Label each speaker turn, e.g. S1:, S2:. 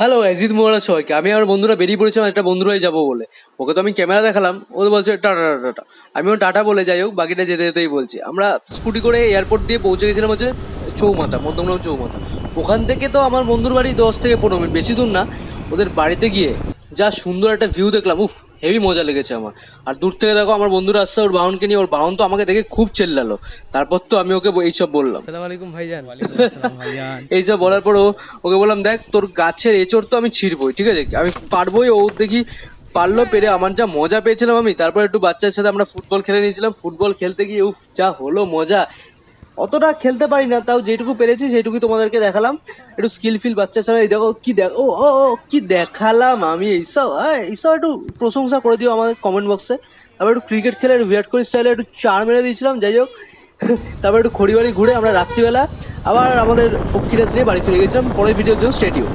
S1: Hello Ajit Mohra সবাইকে। আমি আমার বন্ধুরা বেরিয়ে পড়েছিলাম একটা বন্ধুরাই যাবো বলে। ওকে তো আমি ক্যামেরা দেখালাম, ও তো বলছে টাটা টাটা টাটা। আমিও টাটা বলে যাই হোক, বাকিটা যেতে যেতেই বলছি। আমরা স্কুটি করে এয়ারপোর্ট দিয়ে পৌঁছে গেছিলাম হচ্ছে চৌমাথা, মধ্যমগ্রাম চৌমাথা। ওখান থেকে তো আমার বন্ধুর বাড়ি 10 থেকে 15 মিনিট, বেশি দূর না। ওদের বাড়িতে গিয়ে যা সুন্দর একটা ভিউ দেখলাম, উফ হেভি মজা লেগেছে আমার। আর দূর থেকে দেখো আমার বন্ধুরা আসছে ওর বাহনকে নিয়ে, ওর বাহন তো আমাকে দেখে খুব চেল্লালো। তারপর তো আমি ওকে এইসব বললাম,
S2: আসসালামু আলাইকুম ভাইজান।
S1: এইসব বলার পর ওকে বললাম দেখ তোর গাছের এঁচড় তো আমি ছিঁড়বই, ঠিক আছে, আমি পারবোই। ও দেখি পারলো, পেরে আমার যা মজা পেয়েছিলাম আমি। তারপর একটু বাচ্চার সাথে আমরা ফুটবল খেলে নিয়েছিলাম। ফুটবল খেলতে গিয়ে উফ যা হলো মজা। অতটা খেলতে পারি না, তাও যেটুকু পেরেছি সেইটুকুই তোমাদেরকে দেখালাম। একটু স্কিলফিল বাচ্চার সাথে এই দেখো কি দেখ, ও ও ও, কি দেখালাম আমি। এইসব এইসব একটু প্রশংসা করে দিও আমাদের কমেন্ট বক্সে। তারপর একটু ক্রিকেট খেলে একটু বিরাট কোহলি স্টাইলে একটু চার মেরে দিয়েছিলাম, যাই হোক। তারপর একটু খড়িবাড়ি ঘুরে আমরা রাত্রিবেলা আবার আমাদের পক্ষীরাজ নিয়ে বাড়ি ফিরে গেছিলাম। পরের ভিডিওর জন্য স্টে টিউন।